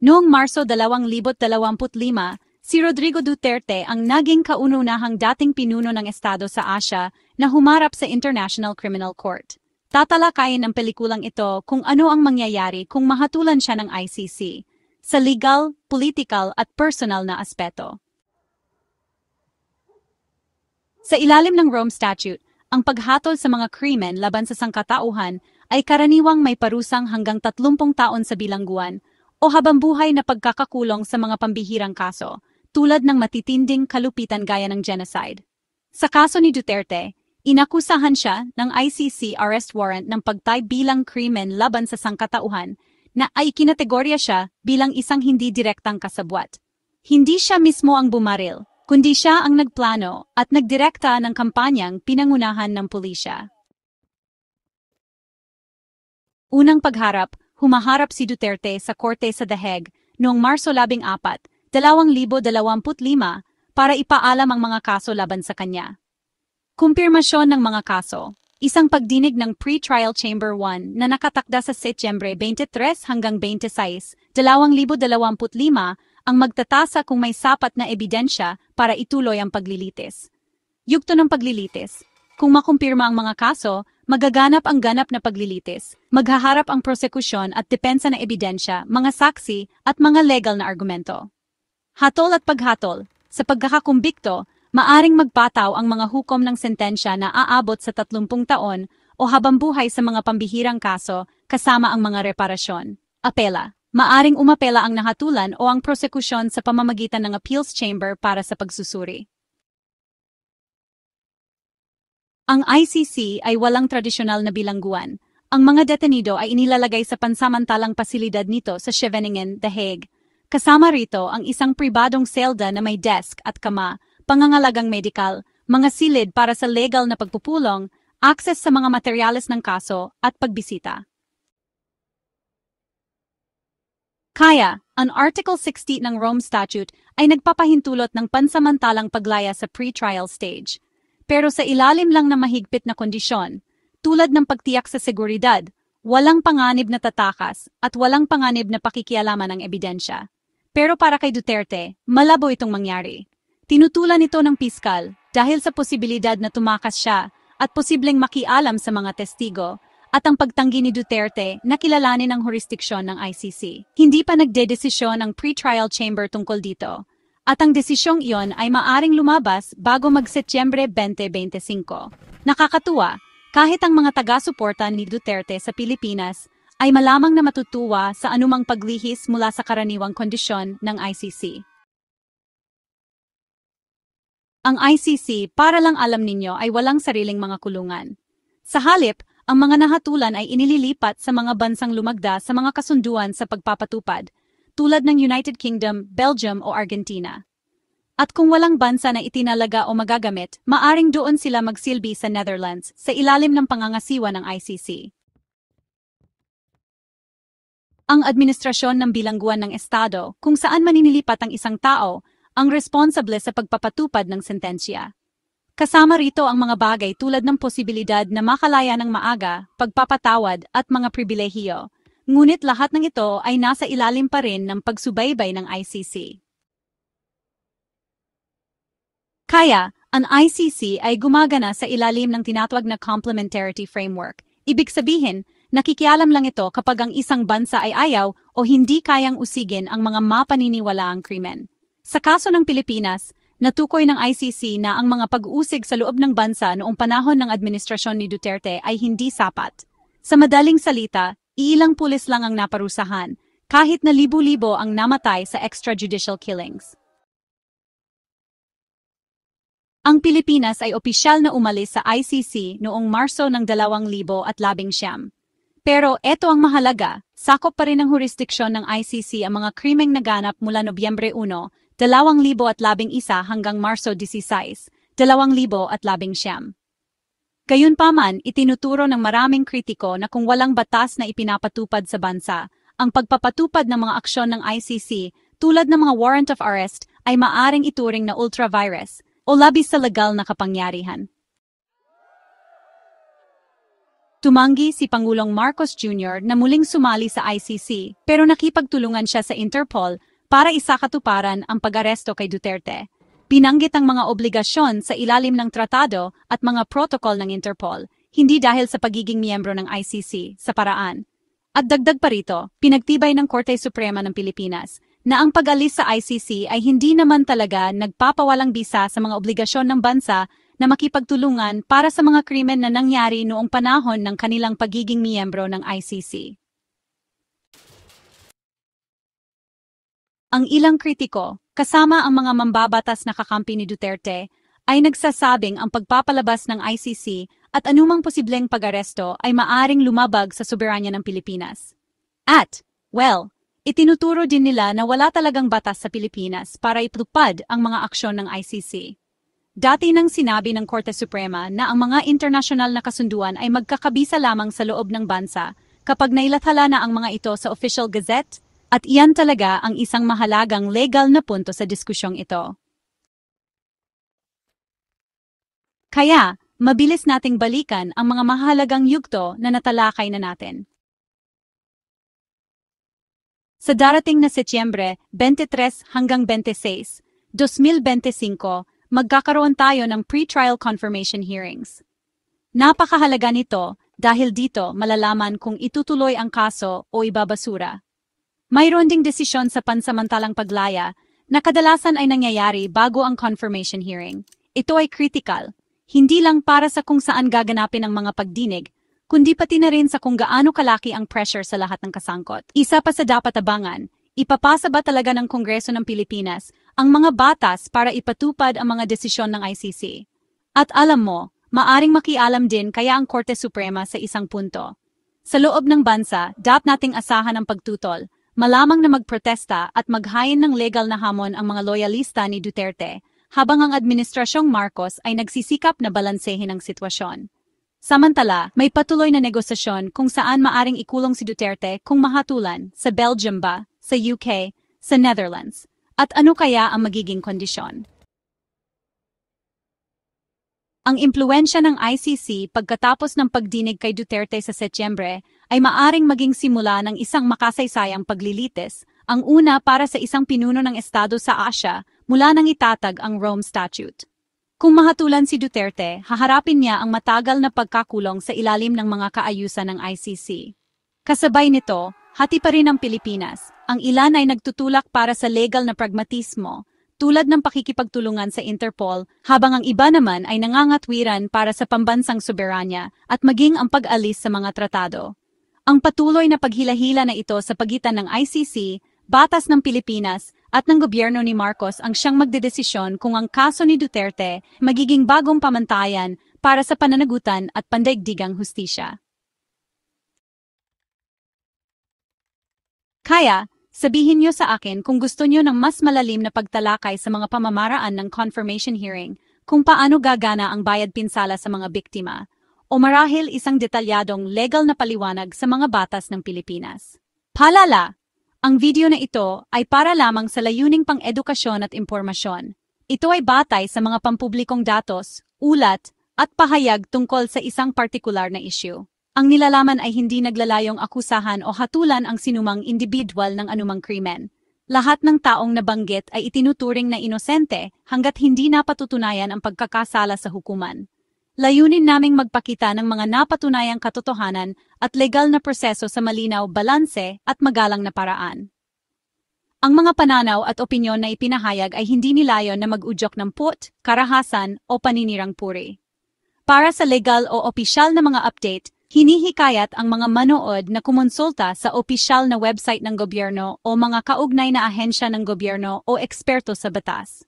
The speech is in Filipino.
Noong Marso 2025, si Rodrigo Duterte ang naging kauna-unahang dating pinuno ng Estado sa Asia na humarap sa International Criminal Court. Tatalakayin ng pelikulang ito kung ano ang mangyayari kung mahatulan siya ng ICC sa legal, political at personal na aspeto. Sa ilalim ng Rome Statute, ang paghatol sa mga krimen laban sa sangkatauhan ay karaniwang may parusang hanggang 30 taon sa bilangguan o habambuhay na pagkakakulong sa mga pambihirang kaso, tulad ng matitinding kalupitan gaya ng genocide. Sa kaso ni Duterte, inakusahan siya ng ICC arrest warrant ng pagtay bilang krimen laban sa sangkatauhan na ay kinategorya siya bilang isang hindi direktang kasabwat. Hindi siya mismo ang bumaril, kundi siya ang nagplano at nagdirekta ng kampanyang pinangunahan ng pulisya. Unang pagharap, humaharap si Duterte sa korte sa The Hague noong Marso 14, 2025 para ipaalam ang mga kaso laban sa kanya. Kumpirmasyon ng mga kaso. Isang pagdinig ng Pre-Trial Chamber 1 na nakatakda sa Setyembre 23 hanggang 26, 2025 ang magtatasa kung may sapat na ebidensya para ituloy ang paglilitis. Yugto ng paglilitis. Kung makumpirma ang mga kaso, magaganap ang ganap na paglilitis. Maghaharap ang prosekusyon at depensa na ebidensya, mga saksi at mga legal na argumento. Hatol at paghatol. Sa pagkakakumbikto, maaring magpataw ang mga hukom ng sentensya na aabot sa 30 taon o habambuhay sa mga pambihirang kaso kasama ang mga reparasyon. Apela. Maaring umapela ang nahatulan o ang prosekusyon sa pamamagitan ng appeals chamber para sa pagsusuri. Ang ICC ay walang tradisyonal na bilangguan. Ang mga detenido ay inilalagay sa pansamantalang pasilidad nito sa Scheveningen, The Hague. Kasama rito ang isang pribadong selda na may desk at kama, pangangalagang medikal, mga silid para sa legal na pagpupulong, access sa mga materyales ng kaso at pagbisita. Kaya, ang Article 60 ng Rome Statute ay nagpapahintulot ng pansamantalang paglaya sa pre-trial stage. Pero sa ilalim lang ng mahigpit na kondisyon, tulad ng pagtiyak sa seguridad, walang panganib na tatakas at walang panganib na pakikialaman ng ebidensya. Pero para kay Duterte, malabo itong mangyari. Tinutulan ito ng piskal dahil sa posibilidad na tumakas siya at posibleng makialam sa mga testigo at ang pagtanggi ni Duterte na kilalanin ang jurisdiksyon ng ICC. Hindi pa nagdedesisyon ang pre-trial chamber tungkol dito at ang desisyong iyon ay maaring lumabas bago mag-Setyembre 2025. Nakakatuwa, kahit ang mga taga-suporta ni Duterte sa Pilipinas ay malamang na matutuwa sa anumang paglihis mula sa karaniwang kondisyon ng ICC. Ang ICC, para lang alam ninyo, ay walang sariling mga kulungan. Sa halip, ang mga nahatulan ay inililipat sa mga bansang lumagda sa mga kasunduan sa pagpapatupad, tulad ng United Kingdom, Belgium o Argentina. At kung walang bansa na itinalaga o magagamit, maaring doon sila magsilbi sa Netherlands sa ilalim ng pangangasiwa ng ICC. Ang administrasyon ng bilangguan ng Estado, kung saan maninilipat ang isang tao, ang responsable sa pagpapatupad ng sentensya. Kasama rito ang mga bagay tulad ng posibilidad na makalaya ng maaga, pagpapatawad at mga pribilehiyo. Ngunit lahat ng ito ay nasa ilalim pa rin ng pagsubaybay ng ICC. Kaya, ang ICC ay gumagana sa ilalim ng tinatawag na complementarity framework. Ibig sabihin, nakikialam lang ito kapag ang isang bansa ay ayaw o hindi kayang usigin ang mga mapaniniwalaang krimen. Sa kaso ng Pilipinas, natukoy ng ICC na ang mga pag-uusig sa loob ng bansa noong panahon ng administrasyon ni Duterte ay hindi sapat. Sa madaling salita, iilang pulis lang ang naparusahan, kahit na libu-libo ang namatay sa extrajudicial killings. Ang Pilipinas ay opisyal na umalis sa ICC noong Marso ng 2019. Pero eto ang mahalaga, sakop pa rin ng jurisdiksyon ng ICC ang mga krimeng naganap mula Nobyembre 1, 2011 hanggang Marso 16, 2019. Gayunpaman, itinuturo ng maraming kritiko na kung walang batas na ipinapatupad sa bansa, ang pagpapatupad ng mga aksyon ng ICC tulad ng mga warrant of arrest ay maaring ituring na ultra-virus o labis sa legal na kapangyarihan. Tumanggi si Pangulong Marcos Jr. na muling sumali sa ICC pero nakipagtulungan siya sa Interpol para isakatuparan ang pag-aresto kay Duterte. Binanggit ang mga obligasyon sa ilalim ng tratado at mga protocol ng Interpol, hindi dahil sa pagiging miyembro ng ICC sa paraan. At dagdag pa rito, pinagtibay ng Korte Suprema ng Pilipinas na ang pag-alis sa ICC ay hindi naman talaga nagpapawalang bisa sa mga obligasyon ng bansa na makipagtulungan para sa mga krimen na nangyari noong panahon ng kanilang pagiging miyembro ng ICC. Ang ilang kritiko, kasama ang mga mambabatas na kakampi ni Duterte, ay nagsasabing ang pagpapalabas ng ICC at anumang posibleng pag-aresto ay maaring lumabag sa soberanya ng Pilipinas. At, well, itinuturo din nila na wala talagang batas sa Pilipinas para itupad ang mga aksyon ng ICC. Dati nang sinabi ng Korte Suprema na ang mga internasyonal na kasunduan ay magkakabisa lamang sa loob ng bansa kapag nailathala na ang mga ito sa Official Gazette, at iyan talaga ang isang mahalagang legal na punto sa diskusyong ito. Kaya, mabilis nating balikan ang mga mahalagang yugto na natalakay na natin. Sa darating na Setyembre 23 hanggang 26, 2025, magkakaroon tayo ng pre-trial confirmation hearings. Napakahalaga nito dahil dito malalaman kung itutuloy ang kaso o ibabasura. Mayroon ding desisyon sa pansamantalang paglaya na kadalasan ay nangyayari bago ang confirmation hearing. Ito ay critical, hindi lang para sa kung saan gaganapin ang mga pagdinig, kundi pati na rin sa kung gaano kalaki ang pressure sa lahat ng kasangkot. Isa pa sa dapat abangan, ipapasa ba talaga ng Kongreso ng Pilipinas ang mga batas para ipatupad ang mga desisyon ng ICC? At alam mo, maaring makialam din kaya ang Korte Suprema sa isang punto. Sa loob ng bansa, dapat nating asahan ang pagtutol, malamang na magprotesta at maghain ng legal na hamon ang mga loyalista ni Duterte, habang ang Administrasyong Marcos ay nagsisikap na balansehin ang sitwasyon. Samantala, may patuloy na negosasyon kung saan maaring ikulong si Duterte kung mahatulan, sa Belgium ba, sa UK, sa Netherlands. At ano kaya ang magiging kondisyon? Ang impluwensya ng ICC pagkatapos ng pagdinig kay Duterte sa Setyembre ay maaring maging simula ng isang makasaysayang paglilitis, ang una para sa isang pinuno ng Estado sa Asia mula nang itatag ang Rome Statute. Kung mahatulan si Duterte, haharapin niya ang matagal na pagkakulong sa ilalim ng mga kaayusan ng ICC. Kasabay nito, hati pa rin ang Pilipinas. Ang ilan ay nagtutulak para sa legal na pragmatismo, tulad ng pakikipagtulungan sa Interpol, habang ang iba naman ay nangangatwiran para sa pambansang soberanya at maging ang pag-alis sa mga tratado. Ang patuloy na paghila-hila na ito sa pagitan ng ICC, batas ng Pilipinas, at ng gobyerno ni Marcos ang siyang magdedesisyon kung ang kaso ni Duterte magiging bagong pamantayan para sa pananagutan at pandaigdigang hustisya. Kaya, sabihin niyo sa akin kung gusto niyo ng mas malalim na pagtalakay sa mga pamamaraan ng confirmation hearing, kung paano gagana ang bayad pinsala sa mga biktima, o marahil isang detalyadong legal na paliwanag sa mga batas ng Pilipinas. Paalala! Ang video na ito ay para lamang sa layuning pang-edukasyon at impormasyon. Ito ay batay sa mga pampublikong datos, ulat, at pahayag tungkol sa isang partikular na issue. Ang nilalaman ay hindi naglalayong akusahan o hatulan ang sinumang individual ng anumang krimen. Lahat ng taong nabanggit ay itinuturing na inosente hanggat hindi napatutunayan ang pagkakasala sa hukuman. Layunin naming magpakita ng mga napatunayang katotohanan at legal na proseso sa malinaw, balanse at magalang na paraan. Ang mga pananaw at opinyon na ipinahayag ay hindi nilayon na mag-udyok ng put, karahasan o paninirang puri. Para sa legal o opisyal na mga update, hinihikayat ang mga manood na kumonsulta sa opisyal na website ng gobyerno o mga kaugnay na ahensya ng gobyerno o eksperto sa batas.